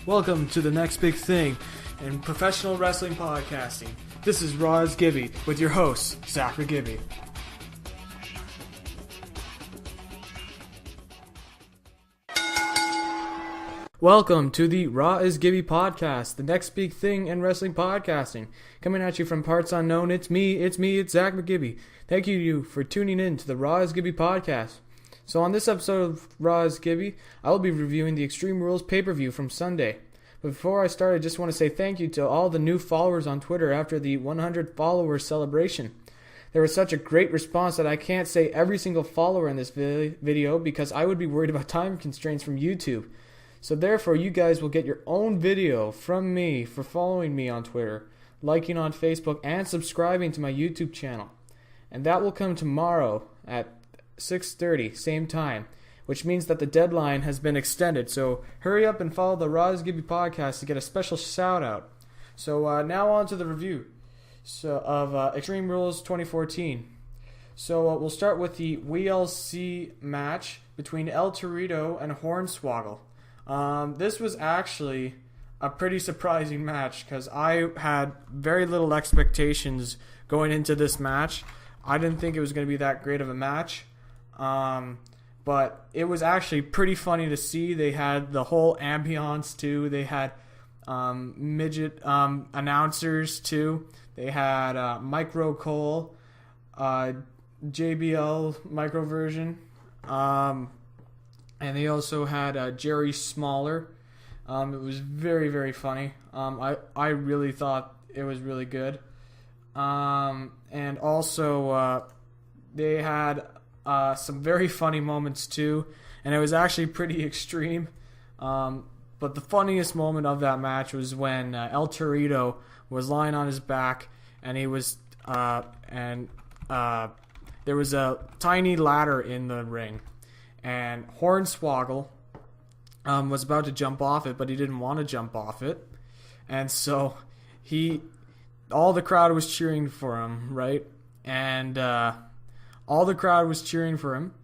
Welcome to the next big thing in professional wrestling podcasting. This is Raw Is Gibby with your host, Zachary Gibby. Welcome to the Raw Is Gibby Podcast, the next big thing in wrestling podcasting. Coming at you from parts unknown, it's Zach McGibby. Thank you for tuning in to the Raw Is Gibby Podcast. So on this episode of Raw Is Gibby, I will be reviewing the Extreme Rules pay-per-view from Sunday. But before I start, I just want to say thank you to all the new followers on Twitter after the 100 followers celebration. There was such a great response that I can't say every single follower in this video because I would be worried about time constraints from YouTube. So therefore, you guys will get your own video from me for following me on Twitter, liking on Facebook, and subscribing to my YouTube channel. And that will come tomorrow at 6:30, same time, which means that the deadline has been extended. So hurry up and follow the Raw Is Gibby Podcast to get a special shout out. So now on to the review of Extreme Rules 2014. So we'll start with the WLC match between El Torito and Hornswoggle. This was actually a pretty surprising match because I had very little expectations going into this match. I didn't think it was going to be that great of a match. But it was actually pretty funny to see. They had the whole ambiance too. They had midget announcers too. They had Micro Cole, JBL micro version, and they also had Jerry Smaller. It was very, very funny. I really thought it was really good. And also they had some very funny moments too, and it was actually pretty extreme. But the funniest moment of that match was when El Torito was lying on his back, and he was there was a tiny ladder in the ring, and Hornswoggle was about to jump off it, but he didn't want to jump off it, and so all the crowd was cheering for him, right? And all the crowd was cheering for him,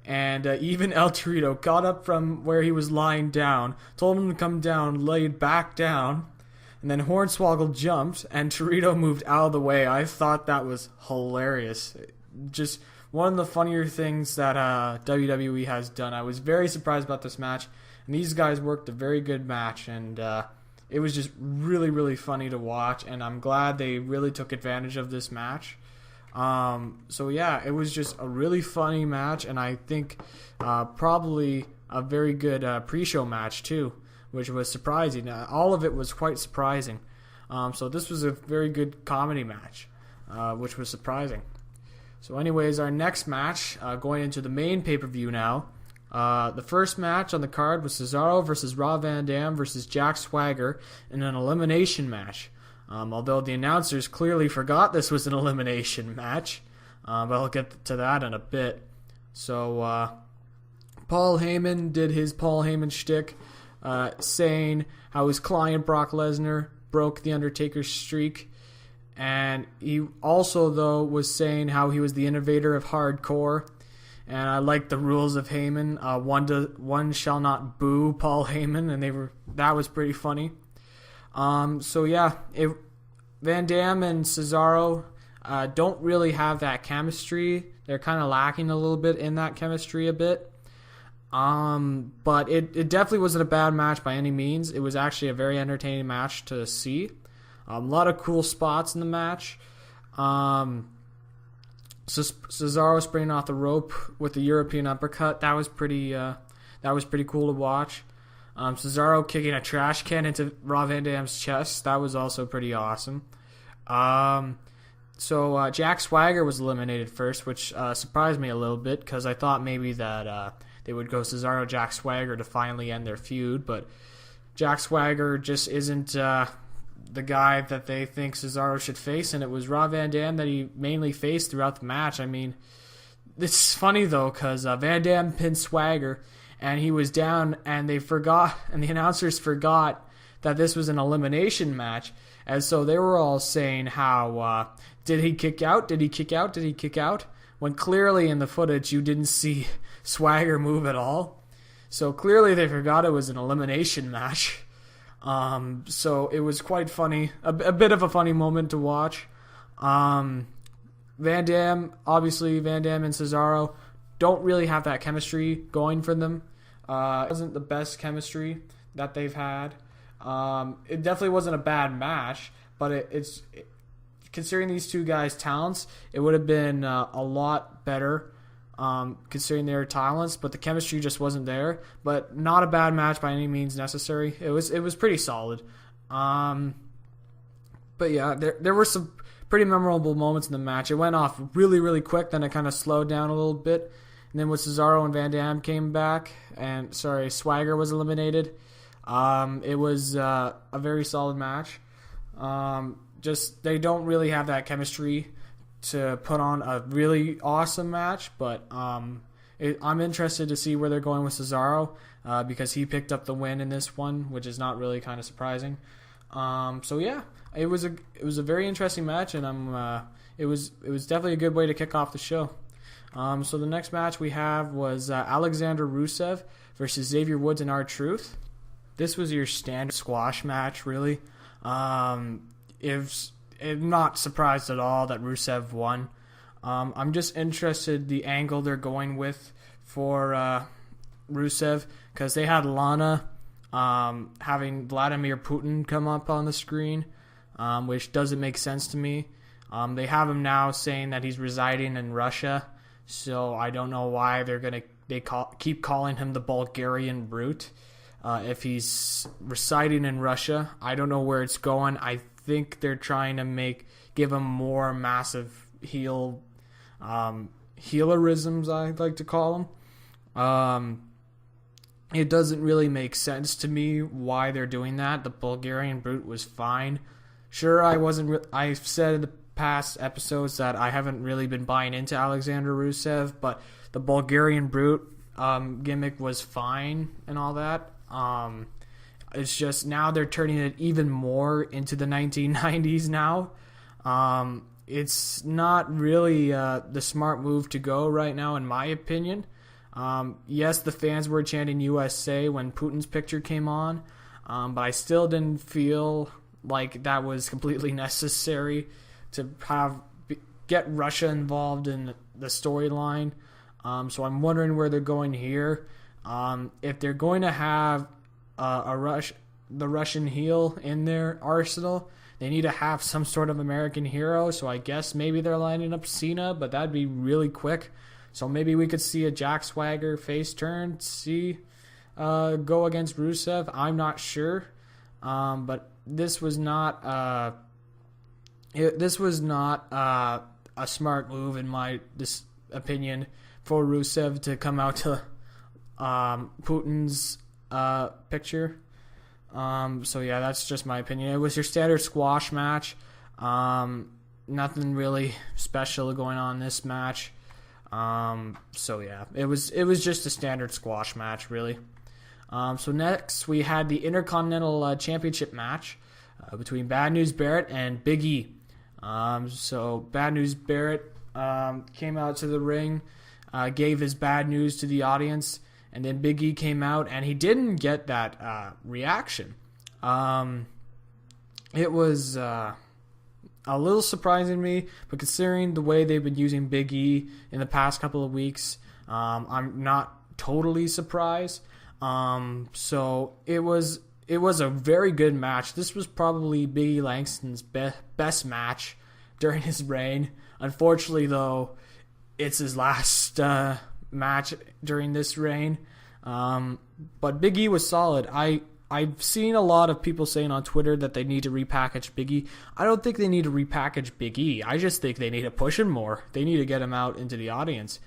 and even El Torito got up from where he was lying down, told him to come down, laid back down, and then Hornswoggle jumped, and Torito moved out of the way. I thought that was hilarious. Just one of the funnier things that WWE has done. I was very surprised about this match, and these guys worked a very good match, and it was just really, really funny to watch, and I'm glad they really took advantage of this match. So yeah, it was just a really funny match, and I think probably a very good pre-show match too, which was surprising. All of it was quite surprising. So this was a very good comedy match, which was surprising. So anyways, our next match, going into the main pay-per-view now. The first match on the card was Cesaro versus Rob Van Dam versus Jack Swagger in an elimination match. Although the announcers clearly forgot this was an elimination match. But I'll get to that in a bit. So, Paul Heyman did his Paul Heyman shtick, saying how his client Brock Lesnar broke The Undertaker's streak. And he also, though, was saying how he was the innovator of hardcore. And I like the rules of Heyman. One shall not boo Paul Heyman, and that was pretty funny. So yeah, Van Dam and Cesaro don't really have that chemistry. They're kind of lacking a little bit in that chemistry a bit. But it definitely wasn't a bad match by any means. It was actually a very entertaining match to see. A lot of cool spots in the match. Cesaro springing off the rope with the European uppercut. That was pretty cool to watch. Cesaro kicking a trash can into Rob Van Dam's chest. That was also pretty awesome. So Jack Swagger was eliminated first, which surprised me a little bit because I thought maybe that they would go Cesaro, Jack Swagger to finally end their feud. But Jack Swagger just isn't the guy that they think Cesaro should face, and it was Rob Van Dam that he mainly faced throughout the match. I mean, it's funny though because Van Dam pinned Swagger, and he was down, and the announcers forgot that this was an elimination match, and so they were all saying how did he kick out? Did he kick out? Did he kick out? When clearly in the footage you didn't see Swagger move at all. So clearly they forgot it was an elimination match. So it was quite funny, a bit of a funny moment to watch. Van Dam and Cesaro don't really have that chemistry going for them. It wasn't the best chemistry that they've had. It definitely wasn't a bad match, but considering these two guys' talents, it would have been a lot better considering their talents, but the chemistry just wasn't there. But not a bad match by any means necessary. It was pretty solid. But yeah, there were some pretty memorable moments in the match. It went off really, really quick, then it kind of slowed down a little bit. And then when Cesaro and Van Dam came back, Swagger was eliminated. It was a very solid match. Just they don't really have that chemistry to put on a really awesome match, but I'm interested to see where they're going with Cesaro because he picked up the win in this one, which is not really kind of surprising. So yeah, it was a very interesting match, and it was definitely a good way to kick off the show. So the next match we have was Alexander Rusev versus Xavier Woods and R-Truth. This was your standard squash match, really. I'm not surprised at all that Rusev won. I'm just interested the angle they're going with for Rusev, because they had Lana having Vladimir Putin come up on the screen, which doesn't make sense to me. They have him now saying that he's residing in Russia, so I don't know why keep calling him the Bulgarian Brute. If he's residing in Russia, I don't know where it's going. I think they're trying to give him more massive healerisms, I like to call them. It doesn't really make sense to me why they're doing that. The Bulgarian Brute was fine. Sure, I've said in the past episodes that I haven't really been buying into Alexander Rusev, but the Bulgarian Brute gimmick was fine and all that. It's just now they're turning it even more into the 1990s now. It's not really the smart move to go right now, in my opinion. Yes, the fans were chanting USA when Putin's picture came on, but I still didn't feel like that was completely necessary to get Russia involved in the storyline. So I'm wondering where they're going here. If they're going to have the Russian heel in their arsenal, they need to have some sort of American hero. So I guess maybe they're lining up Cena, but that'd be really quick. So maybe we could see a Jack Swagger face turn, go against Rusev. I'm not sure, but this was not a smart move in my opinion for Rusev to come out to Putin's picture. So yeah, that's just my opinion. It was your standard squash match. Nothing really special going on in this match. So yeah, it was just a standard squash match, really. So next we had the Intercontinental Championship match between Bad News Barrett and Big E. So Bad News Barrett came out to the ring, gave his bad news to the audience, and then Big E came out and he didn't get that reaction. It was a little surprising to me, but considering the way they've been using Big E in the past couple of weeks, I'm not totally surprised. So it was a very good match. This was probably Big E Langston's best match during his reign. Unfortunately, though, it's his last match during this reign. But Big E was solid. I've seen a lot of people saying on Twitter that they need to repackage Big E. I don't think they need to repackage Big E. I just think they need to push him more. They need to get him out into the audience.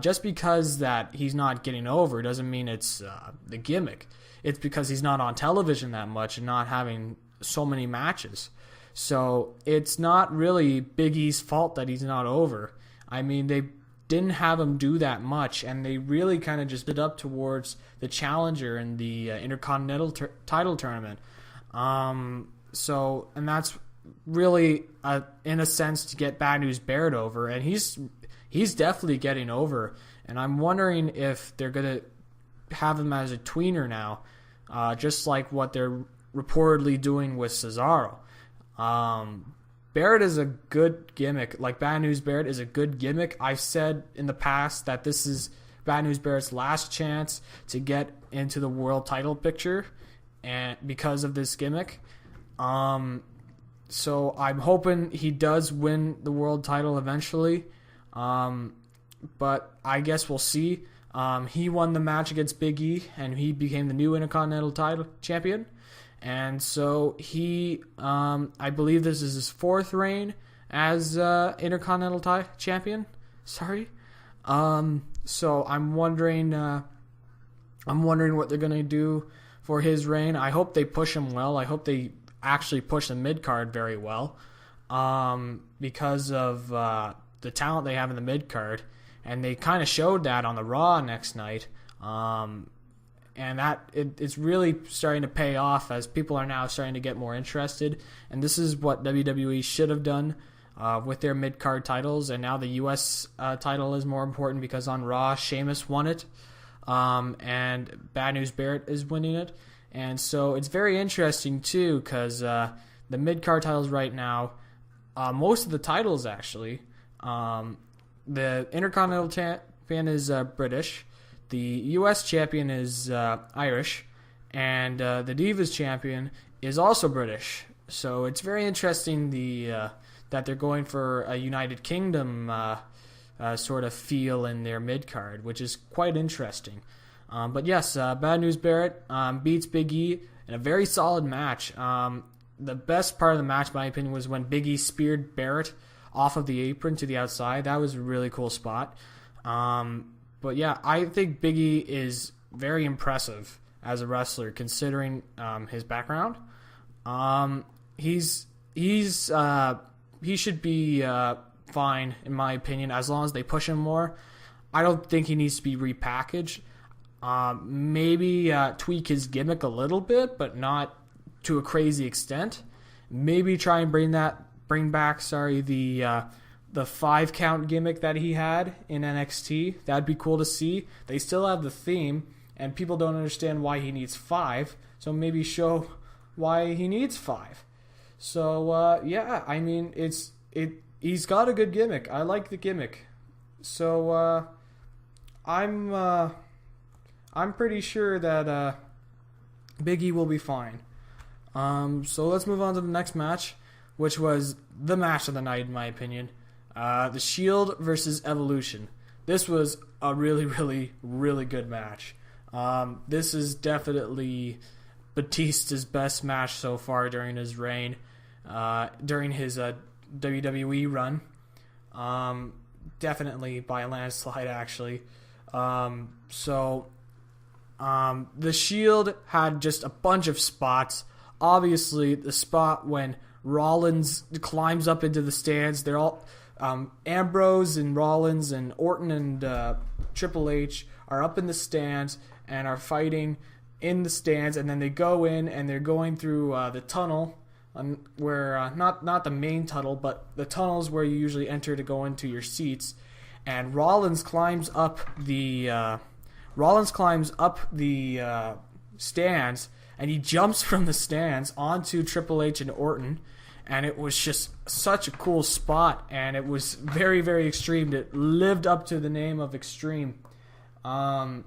Just because that he's not getting over doesn't mean it's the gimmick. It's because he's not on television that much and not having so many matches. So it's not really Big E's fault that he's not over. I mean, they didn't have him do that much, and they really kind of just did up towards the challenger in the Intercontinental title tournament. And that's really, in a sense, to get Bad News Barrett over, and he's definitely getting over. And I'm wondering if they're gonna have him as a tweener now, just like what they're reportedly doing with Cesaro. Barrett is a good gimmick. Like, Bad News Barrett is a good gimmick. I've said in the past that this is Bad News Barrett's last chance to get into the world title picture, and because of this gimmick. So I'm hoping he does win the world title eventually. But I guess we'll see. He won the match against Big E, and he became the new Intercontinental title champion. And so he, I believe this is his 4th reign as Intercontinental champion. Sorry. So I'm wondering what they're gonna do for his reign. I hope they push him well. I hope they actually push the mid card very well, because of the talent they have in the mid card, and they kind of showed that on the Raw next night. And that it's really starting to pay off as people are now starting to get more interested. And this is what WWE should have done with their mid-card titles. And now the U.S. Title is more important because on Raw, Sheamus won it. And Bad News Barrett is winning it. And so it's very interesting, too, because the mid-card titles right now, most of the titles, actually, the Intercontinental Champion is British. The U.S. champion is Irish, and the Divas champion is also British. So it's very interesting that they're going for a United Kingdom sort of feel in their mid-card, which is quite interesting. But yes, Bad News Barrett beats Big E in a very solid match. The best part of the match, in my opinion, was when Big E speared Barrett off of the apron to the outside. That was a really cool spot. But yeah, I think Big E is very impressive as a wrestler, considering his background. He should be fine, in my opinion, as long as they push him more. I don't think he needs to be repackaged. Maybe tweak his gimmick a little bit, but not to a crazy extent. Maybe try and bring back the 5 count gimmick that he had in NXT. That'd be cool to see. They still have the theme, and people don't understand why he needs 5. So maybe show why he needs 5. So yeah, I mean, he's got a good gimmick. I like the gimmick. So I'm pretty sure that Big E will be fine. So let's move on to the next match, which was the match of the night, in my opinion. The Shield versus Evolution. This was a really, really, really good match. This is definitely Batista's best match so far during his reign, during his WWE run. Definitely by a landslide, actually. The Shield had just a bunch of spots. Obviously, the spot when Rollins climbs up into the stands, they're all... Ambrose and Rollins and Orton and Triple H are up in the stands and are fighting in the stands, and then they go in and they're going through the tunnel, where not the main tunnel, but the tunnels where you usually enter to go into your seats. And Rollins climbs up the stands, and he jumps from the stands onto Triple H and Orton. And it was just such a cool spot, and it was very, very extreme. It lived up to the name of Extreme. And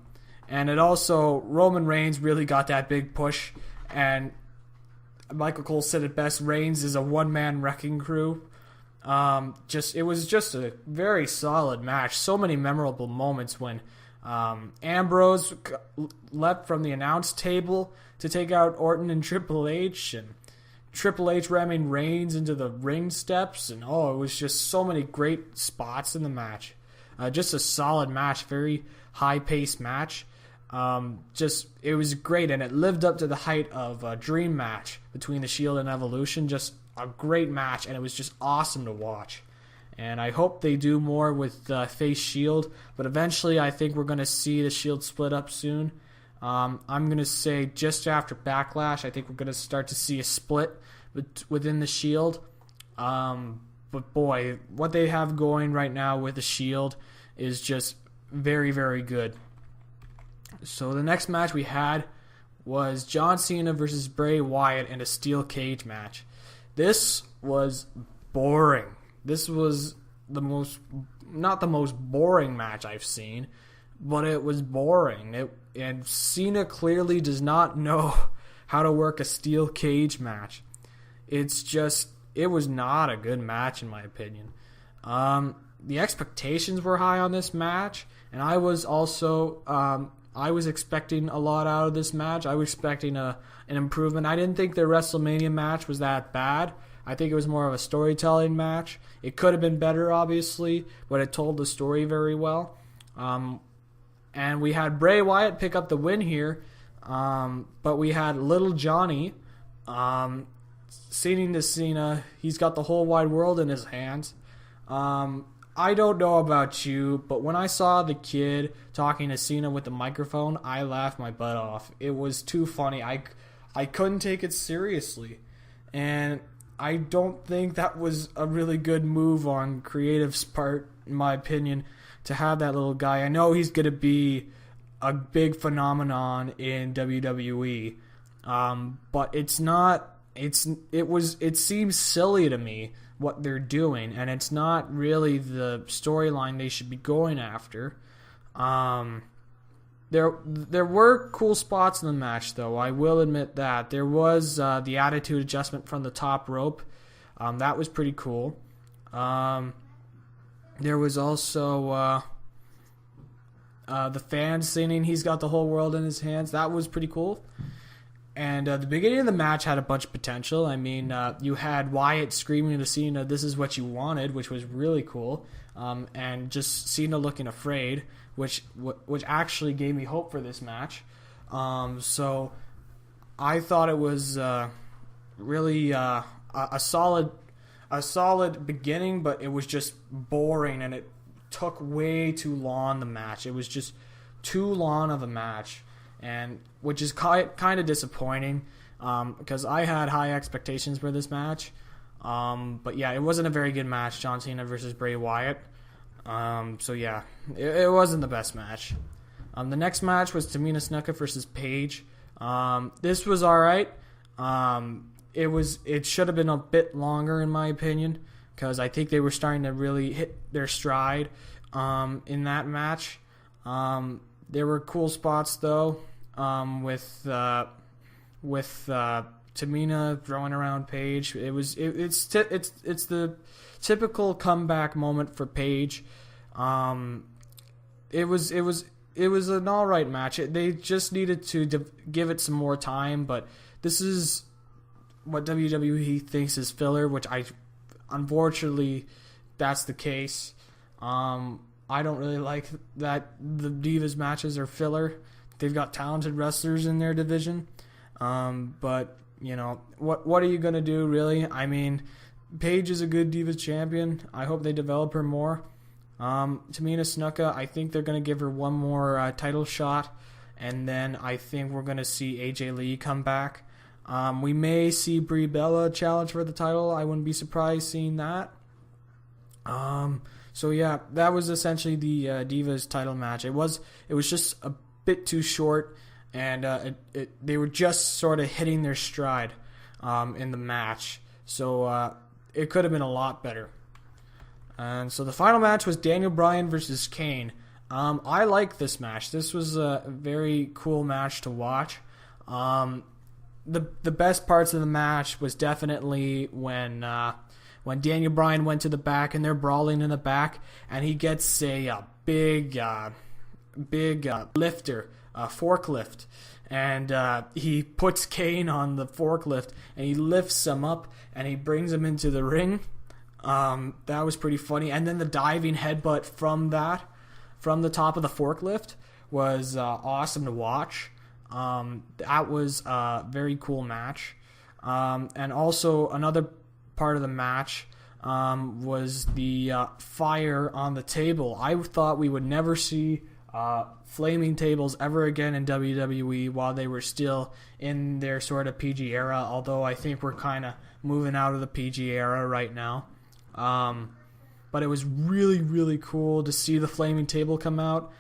it also, Roman Reigns really got that big push, and Michael Cole said it best, Reigns is a one-man wrecking crew. It was just a very solid match. So many memorable moments when Ambrose leapt from the announce table to take out Orton and Triple H, and Triple H ramming Reigns into the ring steps, and it was just so many great spots in the match. Just a solid match, very high-paced match. It was great, and it lived up to the height of a dream match between the Shield and Evolution. Just a great match, and it was just awesome to watch. And I hope they do more with Face Shield, but eventually I think we're going to see the Shield split up soon. I'm going to say just after Backlash, I think we're going to start to see a split within the Shield. But boy, what they have going right now with the Shield is just very, very good. So the next match we had was John Cena versus Bray Wyatt in a steel cage match. This was boring. This was not the most boring match I've seen, but it was boring. And Cena clearly does not know how to work a steel cage match. It was not a good match in my opinion. The expectations were high on this match, and I was also I was expecting a lot out of this match. I was expecting an improvement. I didn't think the WrestleMania match was that bad. I think it was more of a storytelling match. It could have been better, obviously, but it told the story very well. And we had Bray Wyatt pick up the win here, but we had Little Johnny ceding to Cena. He's got the whole wide world in his hands. I don't know about you, but when I saw the kid talking to Cena with the microphone, I laughed my butt off. It was too funny. I couldn't take it seriously. And I don't think that was a really good move on Creative's part, in my opinion, to have that little guy. I know he's going to be a big phenomenon in WWE, but it's not. It seems silly to me what they're doing, and it's not really the storyline they should be going after. There were cool spots in the match, though. I will admit that. There was the attitude adjustment from the top rope. That was pretty cool. There was also the fans singing "He's Got the Whole World in His Hands." That was pretty cool. And the beginning of the match had a bunch of potential. I mean, you had Wyatt screaming to Cena, "This is what you wanted," which was really cool. And just Cena looking afraid, which actually gave me hope for this match. So I thought it was really a solid beginning, but it was just boring, and it took way too long, the match. It was just too long of a match, and which is kind of disappointing because I had high expectations for this match. But yeah, it wasn't a very good match, John Cena versus Bray Wyatt. So yeah, it wasn't the best match. The next match was Tamina Snuka versus Paige. This was alright. It should have been a bit longer in my opinion, because I think they were starting to really hit their stride in that match. There were cool spots though, with Tamina throwing around Paige. It's the typical comeback moment for Paige. It was an alright match. They just needed to give it some more time, but this is what WWE thinks is filler, which unfortunately that's the case. I don't really like that the Divas matches are filler. They've got talented wrestlers in their division, but you know what are you gonna do, really? I mean, Paige is a good Divas champion. I hope they develop her more. Tamina Snuka, I think they're gonna give her one more title shot, and then I think we're gonna see AJ Lee come back. We may see Brie Bella challenge for the title. I wouldn't be surprised seeing that. So yeah, that was essentially the Divas title match. It was just a bit too short, and they were just sort of hitting their stride in the match. So it could have been a lot better. And so the final match was Daniel Bryan versus Kane. I like this match. This was a very cool match to watch. The best parts of the match was definitely when Daniel Bryan went to the back and they're brawling in the back, and he gets a big lifter, forklift, and he puts Kane on the forklift and he lifts him up and he brings him into the ring. That was pretty funny. And then the diving headbutt from the top of the forklift was awesome to watch. That was a very cool match. And also another part of the match was the fire on the table. I thought we would never see flaming tables ever again in WWE while they were still in their sort of PG era, although I think we're kind of moving out of the PG era right now. But it was really, really cool to see the flaming table come out.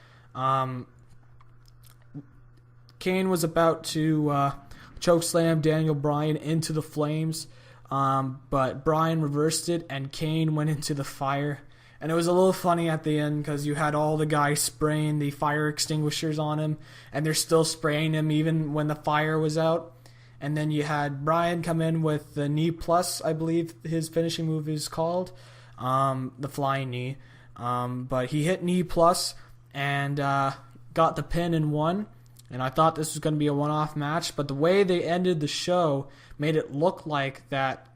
Kane was about to chokeslam Daniel Bryan into the flames, but Bryan reversed it and Kane went into the fire. And it was a little funny at the end because you had all the guys spraying the fire extinguishers on him, and they're still spraying him even when the fire was out. And then you had Bryan come in with the knee plus, I believe his finishing move is called, the flying knee. But he hit knee plus and got the pin and won. And I thought this was going to be a one-off match, but the way they ended the show made it look like that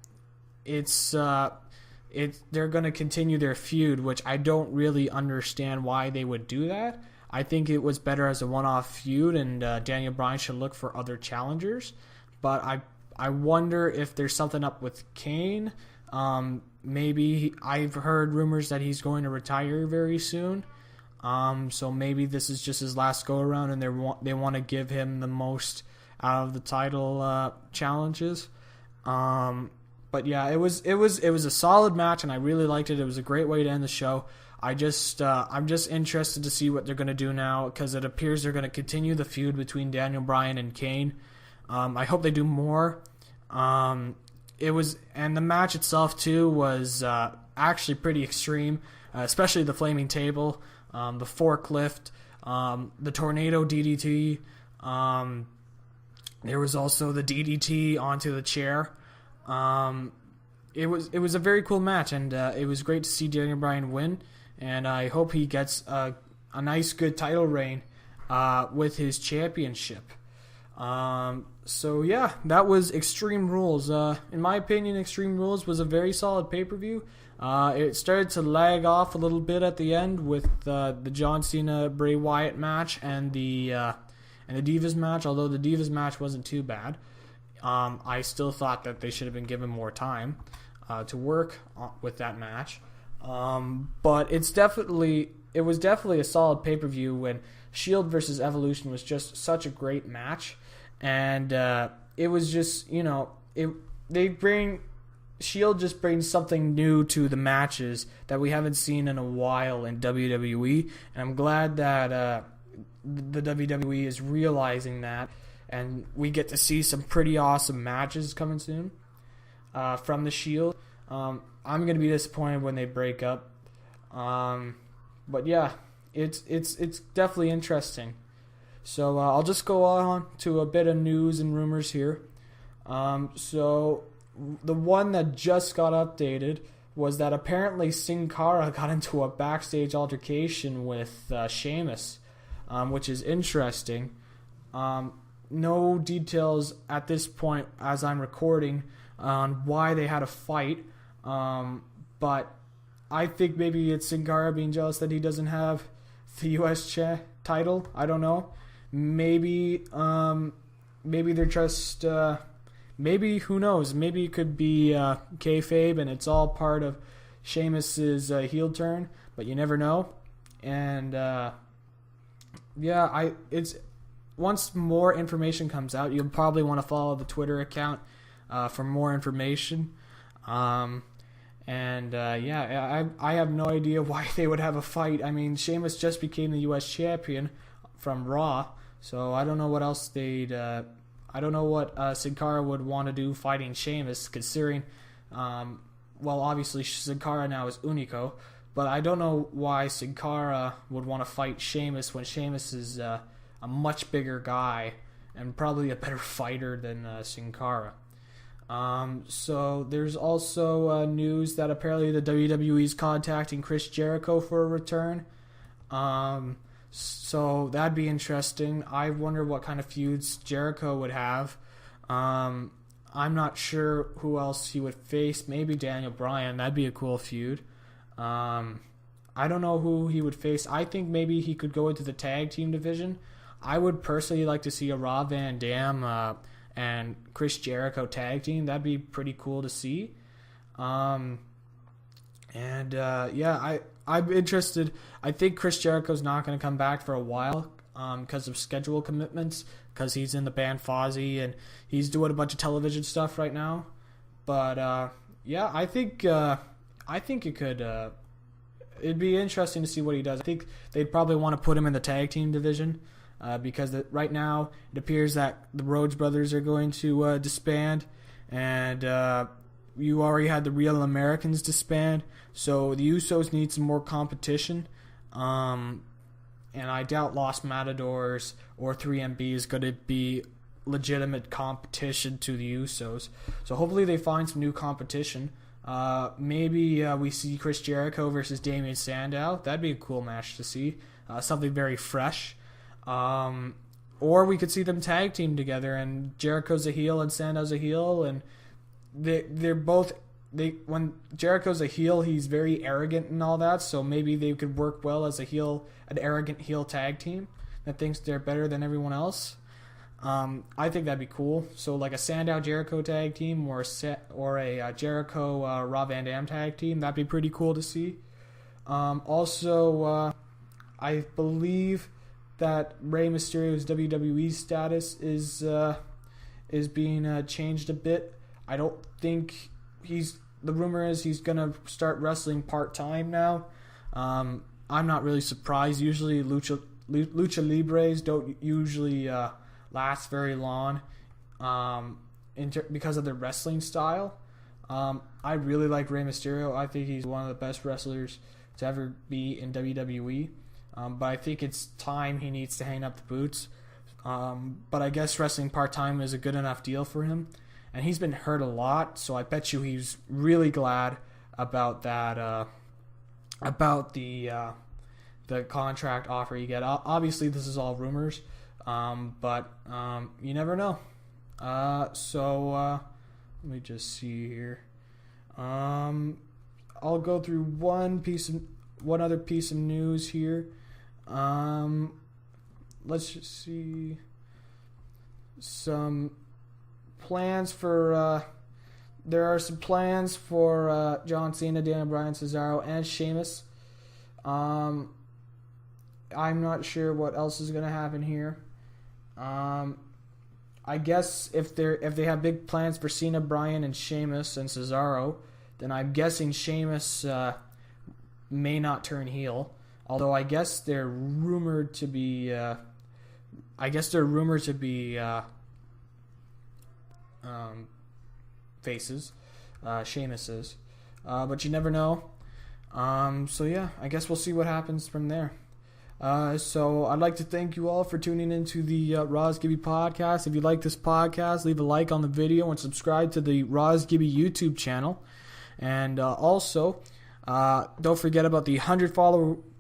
they're going to continue their feud, which I don't really understand why they would do that. I think it was better as a one-off feud, and Daniel Bryan should look for other challengers. But I wonder if there's something up with Kane. Maybe I've heard rumors that he's going to retire very soon. So maybe this is just his last go-around, and they want to give him the most out of the title challenges. But yeah, it was a solid match, and I really liked it. It was a great way to end the show. I'm just interested to see what they're going to do now, because it appears they're going to continue the feud between Daniel Bryan and Kane. I hope they do more. And the match itself too was actually pretty extreme, especially the flaming table, the forklift, the tornado DDT. There was also the DDT onto the chair. It was a very cool match, and it was great to see Daniel Bryan win, and I hope he gets a nice, good title reign with his championship. So yeah, that was Extreme Rules. In my opinion, Extreme Rules was a very solid pay-per-view. It started to lag off a little bit at the end with the John Cena Bray Wyatt match and the Divas match. Although the Divas match wasn't too bad, I still thought that they should have been given more time to work with that match. But it was definitely a solid pay-per-view when Shield versus Evolution was just such a great match. And it was just, Shield just brings something new to the matches that we haven't seen in a while in WWE. And I'm glad that the WWE is realizing that. And we get to see some pretty awesome matches coming soon from the Shield. I'm going to be disappointed when they break up. But yeah, it's definitely interesting. So I'll just go on to a bit of news and rumors here. So the one that just got updated was that apparently Sin Cara got into a backstage altercation with Sheamus, which is interesting. No details at this point as I'm recording on why they had a fight, but I think maybe it's Sin Cara being jealous that he doesn't have the U.S. title. I don't know. Maybe they're just maybe, who knows? Maybe it could be kayfabe and it's all part of Sheamus's heel turn, but you never know. And it's once more information comes out, you'll probably want to follow the Twitter account for more information. I have no idea why they would have a fight. I mean, Sheamus just became the U.S. champion from Raw, so I don't know what else I don't know what Sin Cara would want to do fighting Sheamus, considering, obviously Sin Cara now is Unico, but I don't know why Sin Cara would want to fight Sheamus when Sheamus is a much bigger guy and probably a better fighter than Sin Cara. So there's also news that apparently the WWE is contacting Chris Jericho for a return. So that'd be interesting. I wonder what kind of feuds Jericho would have. I'm not sure who else he would face. Maybe Daniel Bryan. That'd be a cool feud. I don't know who he would face. I think maybe he could go into the tag team division. I would personally like to see a Rob Van Dam and Chris Jericho tag team. That'd be pretty cool to see. I'm interested. I think Chris Jericho's not going to come back for a while because of schedule commitments, because he's in the band Fozzy and he's doing a bunch of television stuff right now. But I think it could. It'd be interesting to see what he does. I think they'd probably want to put him in the tag team division because right now it appears that the Rhodes brothers are going to disband, and you already had the Real Americans disband, so the Usos need some more competition. And I doubt Los Matadors or 3MB is going to be legitimate competition to the Usos. So hopefully they find some new competition. Maybe we see Chris Jericho versus Damien Sandow. That'd be a cool match to see. Something very fresh. Or we could see them tag team together, and Jericho's a heel and Sandow's a heel, and they're both. When Jericho's a heel, he's very arrogant and all that. So maybe they could work well as an arrogant heel tag team that thinks they're better than everyone else. I think that'd be cool. So like a Sandow Jericho tag team or a Jericho Rob Van Dam tag team, that'd be pretty cool to see. Also, I believe that Rey Mysterio's WWE status is being changed a bit. I don't think the rumor is he's gonna start wrestling part-time now. I'm not really surprised. Usually lucha libres don't usually last very long because of their wrestling style. I really like Rey Mysterio. I think he's one of the best wrestlers to ever be in WWE. But I think it's time he needs to hang up the boots. But I guess wrestling part-time is a good enough deal for him. And he's been hurt a lot, so I bet you he's really glad about that, about the contract offer you get. Obviously, this is all rumors, but you never know. Let me just see here. I'll go through one other piece of news here. Let's just see some plans for. There are some plans for John Cena, Daniel Bryan, Cesaro, and Sheamus. I'm not sure what else is going to happen here. I guess if they have big plans for Cena, Bryan, and Sheamus and Cesaro, then I'm guessing Sheamus may not turn heel. Although I guess they're rumored to be. Faces, Sheamus is, but you never know. So yeah, I guess we'll see what happens from there. So I'd like to thank you all for tuning into the Raw Is Gibby Podcast. If you like this podcast, leave a like on the video and subscribe to the Raw Is Gibby YouTube channel. And also, don't forget about the 100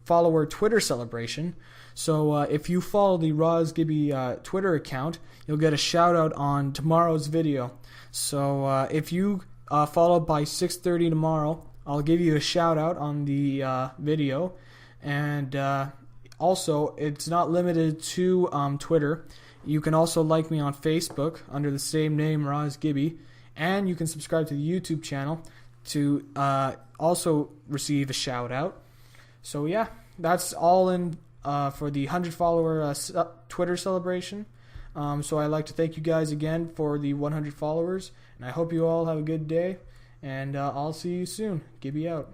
follower Twitter celebration. So if you follow the Raw Is Gibby Twitter account, you'll get a shout out on tomorrow's video. So if you follow by 6:30 tomorrow, I'll give you a shout out on the video. And also, it's not limited to Twitter. You can also like me on Facebook under the same name, Raw Is Gibby. And you can subscribe to the YouTube channel to also receive a shout out. So yeah, that's all in for the 100 follower Twitter celebration. So I'd like to thank you guys again for the 100 followers, and I hope you all have a good day, and I'll see you soon. Gibby out.